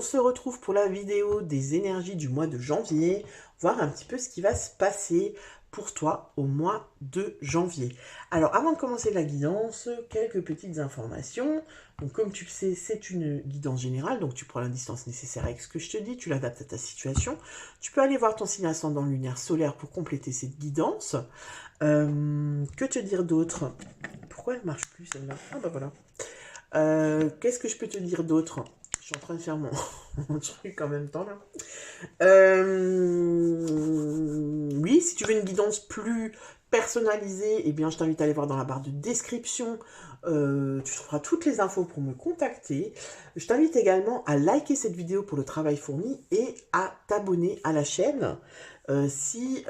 se retrouve pour la vidéo des énergies du mois de janvier, voir un petit peu ce qui va se passer pour toi au mois de janvier. Alors avant de commencer la guidance, quelques petites informations. Donc comme tu le sais, c'est une guidance générale, donc tu prends la distance nécessaire avec ce que je te dis, tu l'adaptes à ta situation. Tu peux aller voir ton signe ascendant lunaire solaire pour compléter cette guidance. Que te dire d'autre? Pourquoi elle ne marche plus celle-là? Ah bah voilà. Qu'est-ce que je peux te dire d'autre? Je suis en train de faire mon truc en même temps là. Oui, si tu veux une guidance plus personnalisée, eh bien je t'invite à aller voir dans la barre de description. Tu trouveras toutes les infos pour me contacter. Je t'invite également à liker cette vidéo pour le travail fourni et à t'abonner à la chaîne si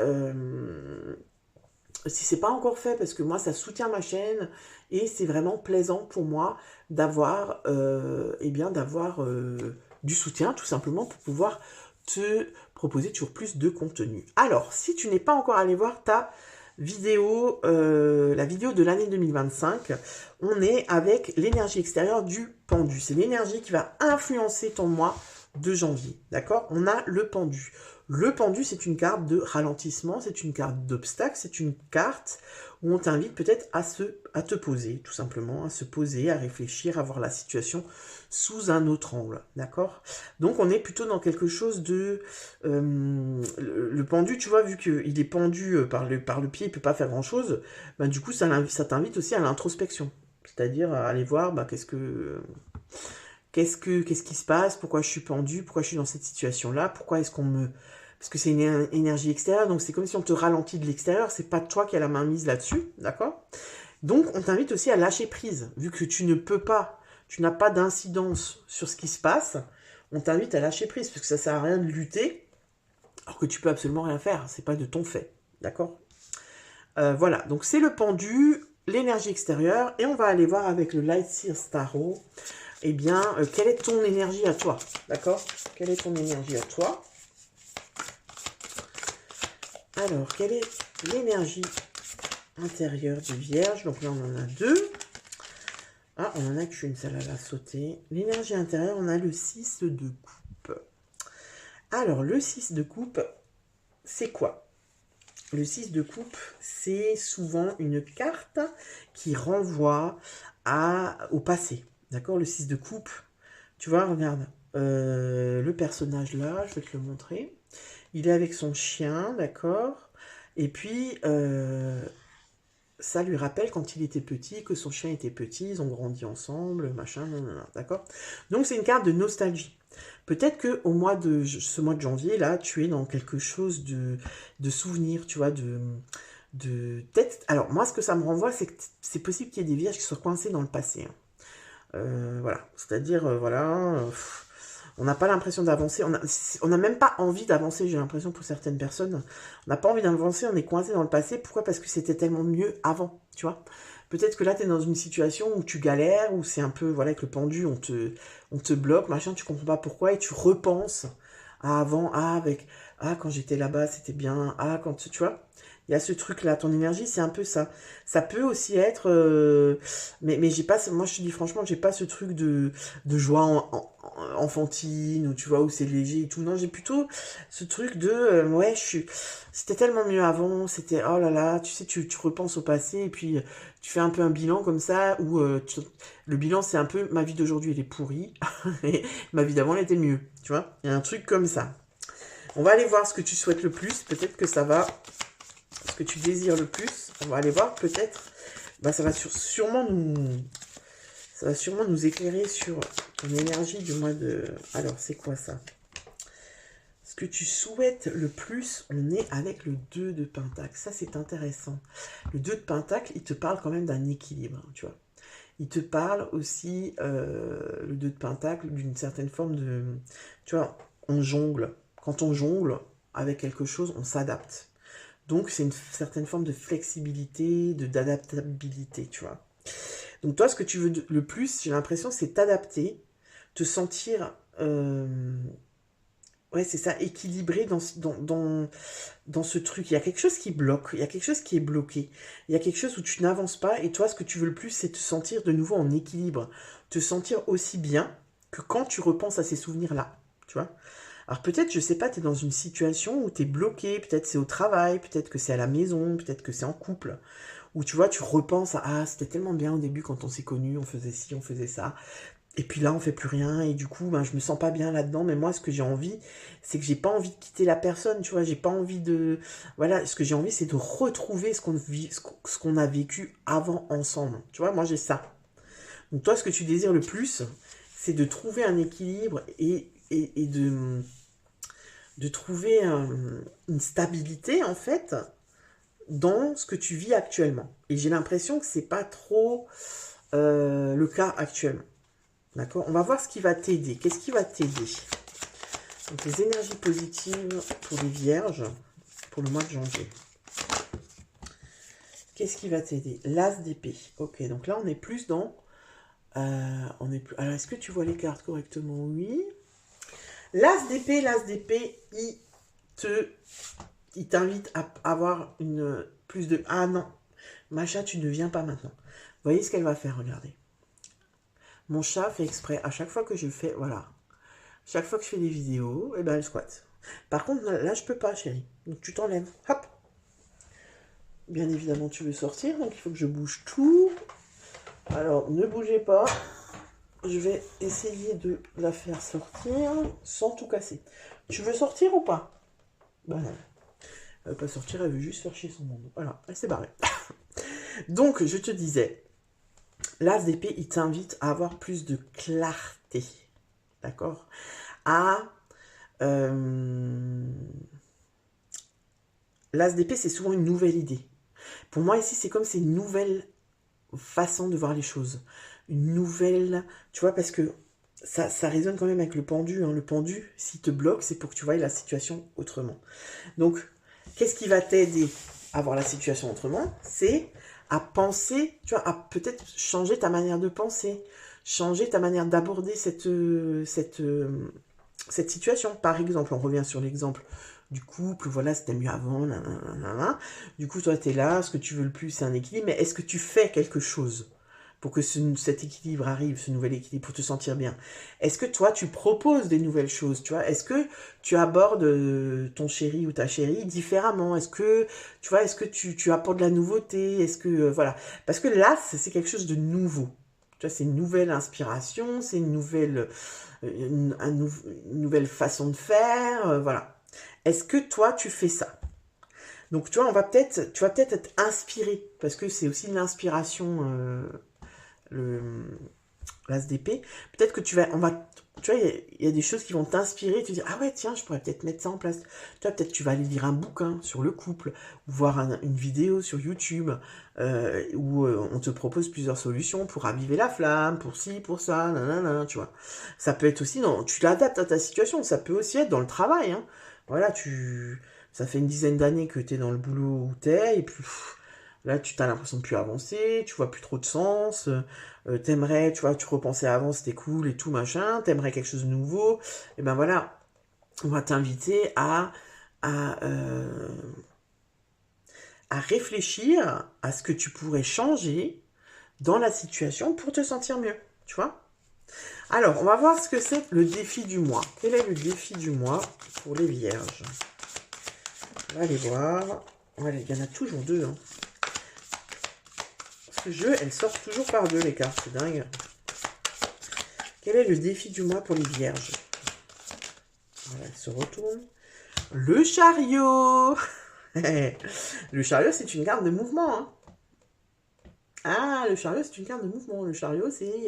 c'est pas encore fait, parce que moi ça soutient ma chaîne et c'est vraiment plaisant pour moi d'avoir du soutien tout simplement pour pouvoir te proposer toujours plus de contenu. Alors, si tu n'es pas encore allé voir ta vidéo, la vidéo de l'année 2025, on est avec l'énergie extérieure du pendu. C'est l'énergie qui va influencer ton mois de janvier, d'accord? On a le pendu. Le pendu, c'est une carte de ralentissement, c'est une carte d'obstacle, c'est une carte où on t'invite peut-être à te poser, tout simplement, à se poser, à réfléchir, à voir la situation sous un autre angle, d'accord? Donc on est plutôt dans quelque chose de... le pendu, tu vois, vu qu'il est pendu par le pied, il ne peut pas faire grand-chose, ben, du coup ça t'invite aussi à l'introspection, c'est-à-dire à aller voir qu'est-ce qui se passe, pourquoi je suis pendu, pourquoi je suis dans cette situation-là, pourquoi est-ce qu'on me... Parce que c'est une énergie extérieure, donc c'est comme si on te ralentit de l'extérieur, c'est pas toi qui as la main mise là-dessus, d'accord? Donc on t'invite aussi à lâcher prise, vu que tu ne peux pas, tu n'as pas d'incidence sur ce qui se passe, on t'invite à lâcher prise, parce que ça sert à rien de lutter, alors que tu peux absolument rien faire, c'est pas de ton fait, d'accord? Voilà, donc c'est le pendu, l'énergie extérieure, et on va aller voir avec le Light Seer Tarot, eh bien, quelle est ton énergie à toi, d'accord? Quelle est ton énergie à toi? Alors, quelle est l'énergie intérieure du Vierge? Donc là, on en a deux. Ah, on en a qu'une, celle-là va sauter. L'énergie intérieure, on a le 6 de coupe. Alors, le 6 de coupe, c'est quoi? Le 6 de coupe, c'est souvent une carte qui renvoie au passé. D'accord? Le 6 de coupe, tu vois, regarde. Le personnage là, je vais te le montrer. Il est avec son chien, d'accord? Et puis, ça lui rappelle quand il était petit, que son chien était petit, ils ont grandi ensemble, machin, d'accord? Donc, c'est une carte de nostalgie. Peut-être que ce mois de janvier, là, tu es dans quelque chose de souvenir, tu vois, peut-être... Alors, moi, ce que ça me renvoie, c'est que c'est possible qu'il y ait des vierges qui soient coincées dans le passé. Voilà. C'est-à-dire, on n'a pas l'impression d'avancer, on n'a même pas envie d'avancer, j'ai l'impression pour certaines personnes. On n'a pas envie d'avancer, on est coincé dans le passé. Pourquoi? Parce que c'était tellement mieux avant, tu vois. Peut-être que là, tu es dans une situation où tu galères, où c'est un peu, voilà, avec le pendu, on te bloque, machin, tu comprends pas pourquoi, et tu repenses à avant, quand j'étais là-bas, c'était bien, quand, tu vois. Il y a ce truc-là, ton énergie, c'est un peu ça. Ça peut aussi être... mais j'ai pas... Moi, je te dis franchement, j'ai pas ce truc de joie enfantine, ou tu vois, où c'est léger et tout. Non, j'ai plutôt ce truc de... ouais, c'était tellement mieux avant, c'était... Oh là là, tu sais, tu repenses au passé, et puis tu fais un peu un bilan comme ça, où le bilan, c'est un peu... Ma vie d'aujourd'hui, elle est pourrie, et ma vie d'avant, elle était mieux, tu vois. Il y a un truc comme ça. On va aller voir ce que tu souhaites le plus. Peut-être que ça va... Ce que tu désires le plus. On va aller voir peut-être. Bah, ça va sûrement nous éclairer sur ton énergie du mois de... Alors, c'est quoi ça? Ce que tu souhaites le plus, on est avec le 2 de Pentacle. Ça, c'est intéressant. Le 2 de Pentacle, il te parle quand même d'un équilibre, tu vois. Il te parle aussi, le 2 de Pentacle, d'une certaine forme de... Tu vois, on jongle. Quand on jongle avec quelque chose, on s'adapte. Donc, c'est une certaine forme de flexibilité, d'adaptabilité, tu vois. Donc, toi, ce que tu veux le plus, j'ai l'impression, c'est t'adapter, te sentir, ouais, c'est ça, équilibré dans ce truc. Il y a quelque chose qui bloque, il y a quelque chose qui est bloqué, il y a quelque chose où tu n'avances pas, et toi, ce que tu veux le plus, c'est te sentir de nouveau en équilibre, te sentir aussi bien que quand tu repenses à ces souvenirs-là. tu vois. Alors peut-être, je sais pas, tu es dans une situation où tu es bloqué, peut-être c'est au travail, peut-être que c'est à la maison, peut-être que c'est en couple, où tu vois, tu repenses à ah, c'était tellement bien au début quand on s'est connus, on faisait ci, on faisait ça, et puis là on fait plus rien, et du coup, ben, je me sens pas bien là-dedans, mais moi ce que j'ai envie, c'est que j'ai pas envie de quitter la personne, tu vois, j'ai pas envie de... Voilà, ce que j'ai envie, c'est de retrouver ce qu'on a vécu avant ensemble, tu vois, moi j'ai ça. Donc toi, ce que tu désires le plus, c'est de trouver un équilibre et de trouver une stabilité, en fait, dans ce que tu vis actuellement. Et j'ai l'impression que c'est pas trop le cas actuellement. D'accord? On va voir ce qui va t'aider. Qu'est-ce qui va t'aider? Donc, les énergies positives pour les vierges pour le mois de janvier. Qu'est-ce qui va t'aider? L'as d'épée. Ok, donc là, on est plus dans... on est plus... Alors, est-ce que tu vois les cartes correctement? Oui. L'as d'épée, il t'invite à avoir une plus de... Ah non, Macha, tu ne viens pas maintenant. Vous voyez ce qu'elle va faire, regardez. Mon chat fait exprès, à chaque fois que je fais... Voilà. Chaque fois que je fais des vidéos, eh ben, elle squatte. Par contre, là, je peux pas, chérie. Donc, tu t'enlèves. Hop. Bien évidemment, tu veux sortir, donc il faut que je bouge tout. Alors, ne bougez pas. Je vais essayer de la faire sortir sans tout casser. Tu veux sortir ou pas? Bah non. Elle veut pas sortir, elle veut juste faire chier son monde. Voilà, elle s'est barrée. Donc, je te disais, l'as d'épée, il t'invite à avoir plus de clarté. D'accord? L'as d'épée, c'est souvent une nouvelle idée. Pour moi, ici, c'est comme c'est une nouvelle façon de voir les choses. Une nouvelle... Tu vois, parce que ça résonne quand même avec le pendu. Hein. Le pendu, s'il te bloque, c'est pour que tu voies la situation autrement. Donc, qu'est-ce qui va t'aider à voir la situation autrement? C'est à penser, tu vois, à peut-être changer ta manière de penser, changer ta manière d'aborder cette situation. Par exemple, on revient sur l'exemple du couple, voilà, c'était mieux avant, nanana. Du coup, toi, tu es là, ce que tu veux le plus, c'est un équilibre, mais est-ce que tu fais quelque chose pour que cet équilibre arrive, ce nouvel équilibre, pour te sentir bien? Est-ce que toi, tu proposes des nouvelles choses, tu vois? Est-ce que tu abordes ton chéri ou ta chérie différemment? Est-ce que, tu vois, est-ce que tu apportes de la nouveauté? Est-ce que, voilà. Parce que là, c'est quelque chose de nouveau. Tu vois, c'est une nouvelle inspiration, c'est une nouvelle, une nouvelle façon de faire, voilà. Est-ce que toi, tu fais ça? Donc, tu vois, tu vas peut-être être inspiré, parce que c'est aussi l'inspiration, l'as d'épée. Peut-être que tu vois, il y a des choses qui vont t'inspirer, tu te dis, ah ouais, tiens, je pourrais peut-être mettre ça en place. Tu vois, peut-être tu vas aller lire un bouquin sur le couple, ou voir une vidéo sur YouTube, où on te propose plusieurs solutions pour raviver la flamme, pour ci, pour ça, nanana, tu vois. Ça peut être aussi, tu l'adaptes à ta situation, ça peut aussi être dans le travail, hein. Voilà, ça fait une dizaine d'années que tu es dans le boulot où tu es, et puis là, tu as l'impression de plus avancer, tu vois plus trop de sens, t'aimerais, tu vois, tu repensais avant, c'était cool et tout, machin, t'aimerais quelque chose de nouveau, et ben voilà, on va t'inviter à, euh, à réfléchir à ce que tu pourrais changer dans la situation pour te sentir mieux, tu vois. Alors, on va voir ce que c'est le défi du mois. Quel est le défi du mois pour les vierges? On va aller voir. Ouais, il y en a toujours deux. Hein. Ce jeu, elles sortent toujours par deux, les cartes. C'est dingue. Quel est le défi du mois pour les vierges? Voilà, elle se retourne. Le chariot. Le chariot, c'est une carte de mouvement. Hein. Ah, le chariot, c'est une carte de mouvement. Le chariot, c'est...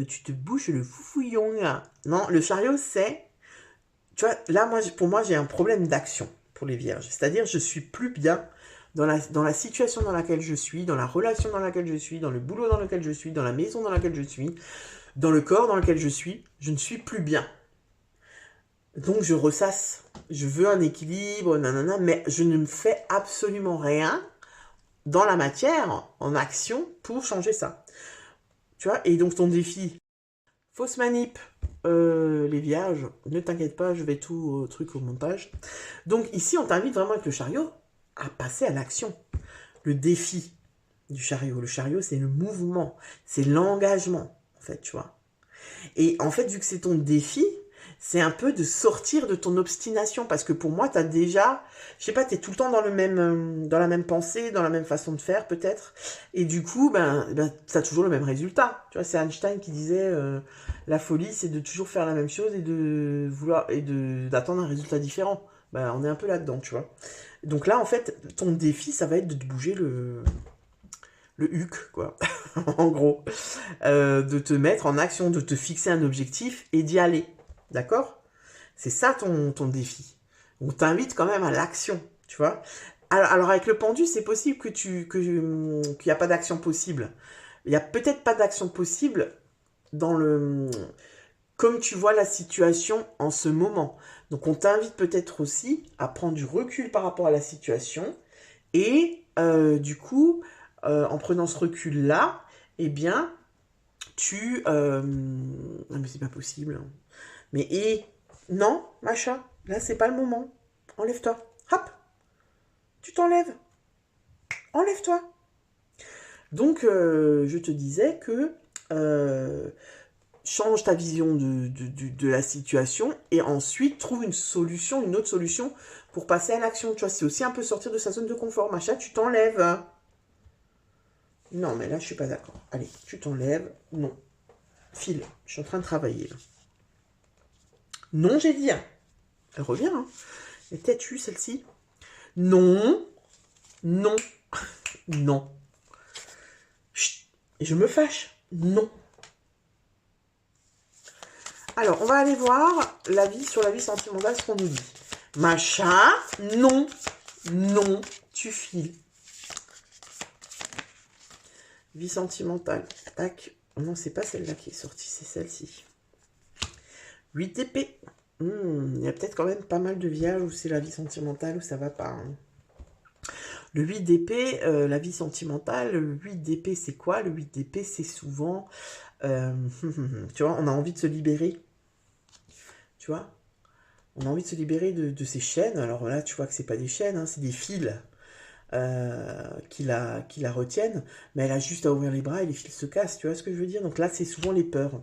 tu te bouches le foufouillon. Là. Non, le chariot, c'est... Tu vois, là, pour moi, j'ai un problème d'action pour les vierges. C'est-à-dire, je suis plus bien dans la situation dans laquelle je suis, dans la relation dans laquelle je suis, dans le boulot dans lequel je suis, dans la maison dans laquelle je suis, dans le corps dans lequel je suis. Je ne suis plus bien. Donc, je ressasse. Je veux un équilibre, nanana, mais je ne fais absolument rien dans la matière, en action, pour changer ça. Tu vois, et donc ton défi, fausse manip, les vierges, ne t'inquiète pas, je vais tout truc au montage. Donc ici, on t'invite vraiment avec le chariot à passer à l'action. Le défi du chariot. Le chariot, c'est le mouvement, c'est l'engagement, en fait, tu vois. Et en fait, vu que c'est ton défi, c'est un peu de sortir de ton obstination. Parce que pour moi, tu as déjà, je sais pas, tu es tout le temps dans dans la même pensée, dans la même façon de faire peut-être. Et du coup, tu as toujours le même résultat. Tu vois, c'est Einstein qui disait, la folie, c'est de toujours faire la même chose et de vouloir et d'attendre un résultat différent. Ben, on est un peu là-dedans, tu vois. Donc là, en fait, ton défi, ça va être de te bouger le huc, quoi, en gros. De te mettre en action, de te fixer un objectif et d'y aller. D'accord? C'est ça ton défi. On t'invite quand même à l'action, tu vois? Alors avec le pendu, c'est possible qu'il n'y a pas d'action possible. Il n'y a peut-être pas d'action possible dans comme tu vois la situation en ce moment. Donc on t'invite peut-être aussi à prendre du recul par rapport à la situation et du coup, en prenant ce recul-là, eh bien, ah, mais c'est pas possible. Mais non, Macha, là c'est pas le moment. Enlève-toi. Hop, tu t'enlèves. Enlève-toi. Donc, je te disais que change ta vision de la situation et ensuite trouve une autre solution pour passer à l'action. Tu vois, c'est aussi un peu sortir de sa zone de confort. Macha, tu t'enlèves. Non, mais là, je suis pas d'accord. Allez, tu t'enlèves. Non. File, je suis en train de travailler. Là. Non, j'ai dit. Elle revient. Hein. Elle est têtue, celle-ci. Non. Non. Non. Chut. Et je me fâche. Non. Alors, on va aller voir sur la vie sentimentale, ce qu'on nous dit. Macha, non. Non, tu files. Vie sentimentale. Tac. Oh non, c'est pas celle-là qui est sortie, c'est celle-ci. 8 d'épée. Il y a peut-être quand même pas mal de vierges où c'est la vie sentimentale où ça va pas. Hein. Le 8 d'épée, la vie sentimentale, le 8 d'épée, c'est quoi? Le 8 d'épée, c'est souvent... tu vois, on a envie de se libérer. Tu vois? On a envie de se libérer de ces chaînes. Alors là, tu vois que c'est pas des chaînes, hein, c'est des fils qui la retiennent. Mais elle a juste à ouvrir les bras et les fils se cassent. Tu vois ce que je veux dire? Donc là, c'est souvent les peurs.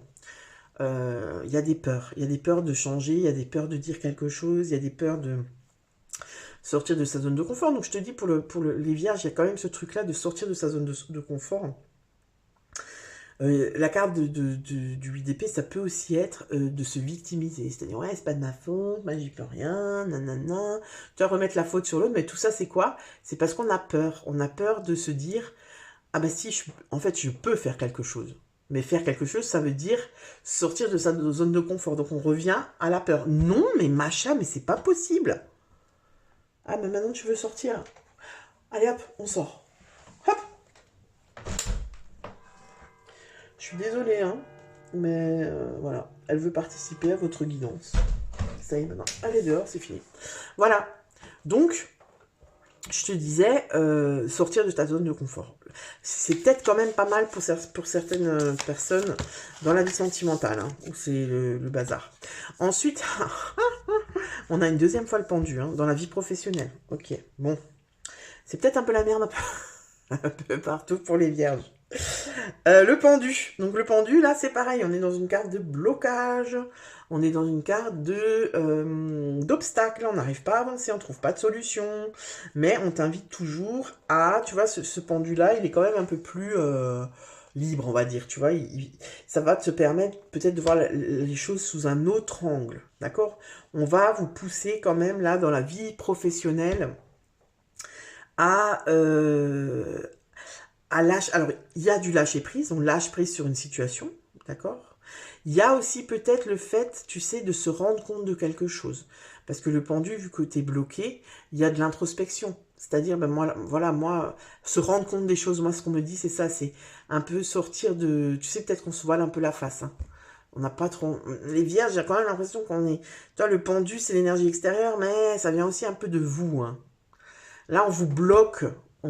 Il y a des peurs. Il y a des peurs de changer, il y a des peurs de dire quelque chose, il y a des peurs de sortir de sa zone de confort. Donc je te dis, pour les vierges, il y a quand même ce truc-là de sortir de sa zone de confort. La carte du 8 d'épée, ça peut aussi être de se victimiser. C'est-à-dire, ouais, c'est pas de ma faute, moi j'y peux rien, nanana. Tu vas remettre la faute sur l'autre, mais tout ça, c'est quoi? C'est parce qu'on a peur. On a peur de se dire, ah bah si, en fait, je peux faire quelque chose. Mais faire quelque chose, ça veut dire sortir de sa zone de confort. Donc on revient à la peur. Non, mais Macha, mais c'est pas possible. Ah, mais maintenant tu veux sortir. Allez hop, on sort. Hop. Je suis désolée, hein. Mais voilà, elle veut participer à votre guidance. Ça y est maintenant. Allez dehors, c'est fini. Voilà. Donc, je te disais, sortir de ta zone de confort. C'est peut-être quand même pas mal pour certaines personnes dans la vie sentimentale, hein, où c'est le bazar. Ensuite, on a une deuxième fois le pendu, hein, dans la vie professionnelle. Ok, bon. C'est peut-être un peu la merde, un peu partout pour les vierges. Le pendu. Donc le pendu, là, c'est pareil. On est dans une carte de blocage. On est dans une carte d'obstacle. On n'arrive pas à avancer, on ne trouve pas de solution. Mais on t'invite toujours à... Tu vois, ce pendu-là, il est quand même un peu plus libre, on va dire. Tu vois, ça va te permettre peut-être de voir les choses sous un autre angle. D'accord? On va vous pousser quand même, là, dans la vie professionnelle, à lâcher. Alors, il y a du lâcher prise, on lâche prise sur une situation, d'accord? Il y a aussi peut-être le fait, tu sais, de se rendre compte de quelque chose. Parce que le pendu, vu que tu es bloqué, il y a de l'introspection. C'est-à-dire, ben moi, se rendre compte des choses, moi, ce qu'on me dit, c'est ça, c'est un peu sortir de... Tu sais, peut-être qu'on se voile un peu la face, hein. On n'a pas trop... Les vierges, j'ai quand même l'impression qu'on est... Toi, le pendu, c'est l'énergie extérieure, mais ça vient aussi un peu de vous, hein. Là, on vous bloque de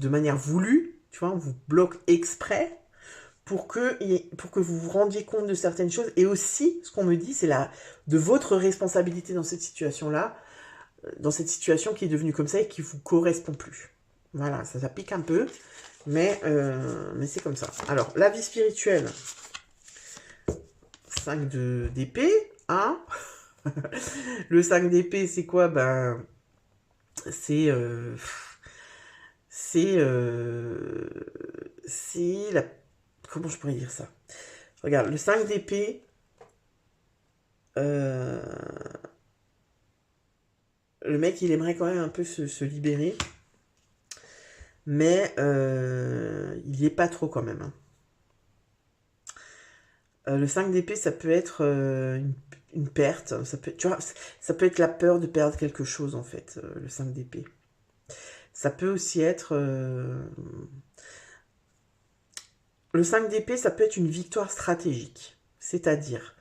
manière voulue, tu vois, on vous bloque exprès pour que vous vous rendiez compte de certaines choses. Et aussi, ce qu'on me dit, c'est de votre responsabilité dans cette situation-là, dans cette situation qui est devenue comme ça et qui ne vous correspond plus. Voilà, ça pique un peu, mais c'est comme ça. Alors, la vie spirituelle. 5 d'épée, hein. Le 5 d'épée, c'est quoi? Ben, c'est... c'est la... Comment je pourrais dire ça? Regarde, le 5 d'épée... le mec, il aimerait quand même un peu se libérer. Mais il n'y est pas trop quand même. Hein. Le 5 d'épée, ça peut être une perte. Ça peut, tu vois, ça peut être la peur de perdre quelque chose, en fait, le 5 d'épée. Ça peut aussi être... le 5 d'épée, ça peut être une victoire stratégique. C'est-à-dire,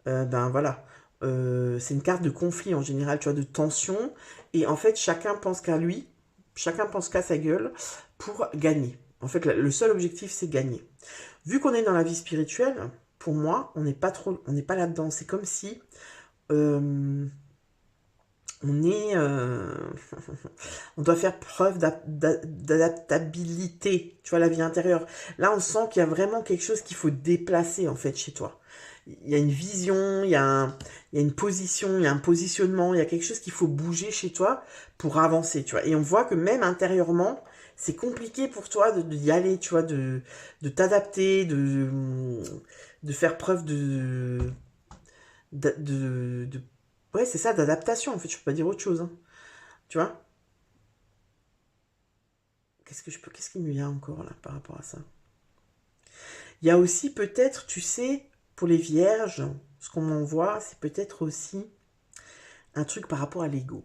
ben voilà, c'est une carte de conflit en général, tu vois, de tension. Et en fait, chacun pense qu'à lui, chacun pense qu'à sa gueule pour gagner. En fait, le seul objectif, c'est gagner. Vu qu'on est dans la vie spirituelle, pour moi, on n'est pas trop, on n'est pas là-dedans. C'est comme si on est, on doit faire preuve d'adaptabilité. Tu vois, la vie intérieure. Là, on sent qu'il y a vraiment quelque chose qu'il faut déplacer en fait chez toi. Il y a une vision, il y a une position, il y a un positionnement, il y a quelque chose qu'il faut bouger chez toi pour avancer, tu vois. Et on voit que même intérieurement, c'est compliqué pour toi d'y aller, tu vois, de t'adapter, de faire preuve de ouais, c'est ça, d'adaptation, en fait, je peux pas dire autre chose, hein. Tu vois. Qu'est-ce qui me vient encore, là, par rapport à ça? Il y a aussi peut-être, tu sais, pour les vierges, ce qu'on m'envoie, c'est peut-être aussi un truc par rapport à l'ego.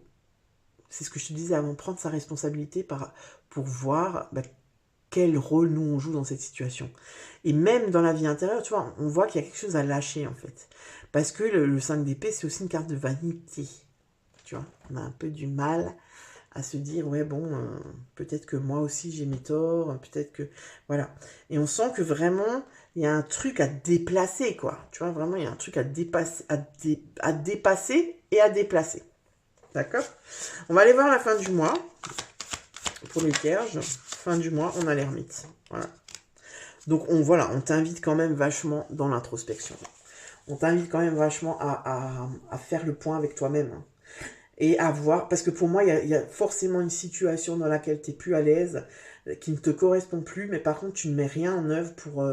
C'est ce que je te disais avant, prendre sa responsabilité pour voir bah, quel rôle nous on joue dans cette situation. Et même dans la vie intérieure, tu vois, on voit qu'il y a quelque chose à lâcher en fait. Parce que le 5 d'épée, c'est aussi une carte de vanité. Tu vois, on a un peu du mal à se dire, ouais bon, peut-être que moi aussi j'ai mes torts, peut-être que... Voilà. Et on sent que vraiment, il y a un truc à déplacer, quoi. Tu vois, vraiment, il y a un truc à dépasser, à dépasser et à déplacer. D'accord? On va aller voir la fin du mois. Pour les vierges, fin du mois, on a l'ermite. Voilà. Donc, voilà, on t'invite quand même vachement dans l'introspection. On t'invite quand même vachement à faire le point avec toi-même. Hein. Et à voir, parce que pour moi, il y a forcément une situation dans laquelle tu n'es plus à l'aise, qui ne te correspond plus, mais par contre, tu ne mets rien en œuvre pour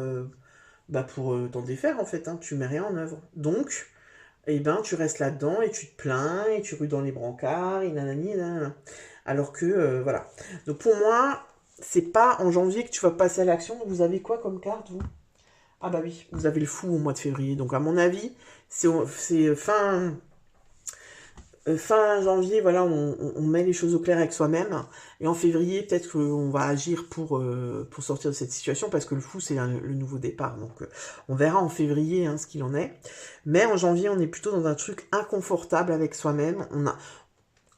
t'en défaire, en fait. Hein. Tu ne mets rien en œuvre. Donc, eh ben, tu restes là-dedans et tu te plains et tu rues dans les brancards et nanani, nanana. Alors que, voilà. Donc pour moi, c'est pas en janvier que tu vas passer à l'action. Vous avez quoi comme carte, vous? Ah bah oui, vous avez le fou au mois de février. Donc à mon avis, c'est fin janvier, voilà, on met les choses au clair avec soi-même. Et en février, peut-être qu'on va agir pour sortir de cette situation, parce que le fou, c'est le nouveau départ. Donc, on verra en février hein, ce qu'il en est. Mais en janvier, on est plutôt dans un truc inconfortable avec soi-même.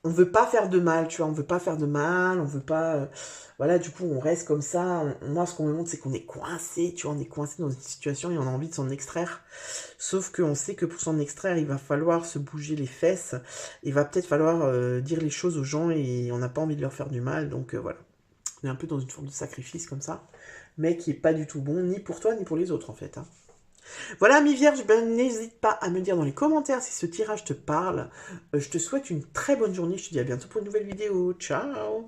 On veut pas faire de mal, tu vois, on veut pas faire de mal, on veut pas... voilà, du coup, on reste comme ça. Moi, ce qu'on me montre, c'est qu'on est coincé, tu vois, on est coincé dans une situation et on a envie de s'en extraire. Sauf qu'on sait que pour s'en extraire, il va falloir se bouger les fesses. Il va peut-être falloir dire les choses aux gens et on n'a pas envie de leur faire du mal. Donc, voilà. On est un peu dans une forme de sacrifice comme ça, mais qui est pas du tout bon, ni pour toi, ni pour les autres, en fait. Hein. Voilà, mi vierge, ben, n'hésite pas à me dire dans les commentaires si ce tirage te parle. Je te souhaite une très bonne journée. Je te dis à bientôt pour une nouvelle vidéo. Ciao!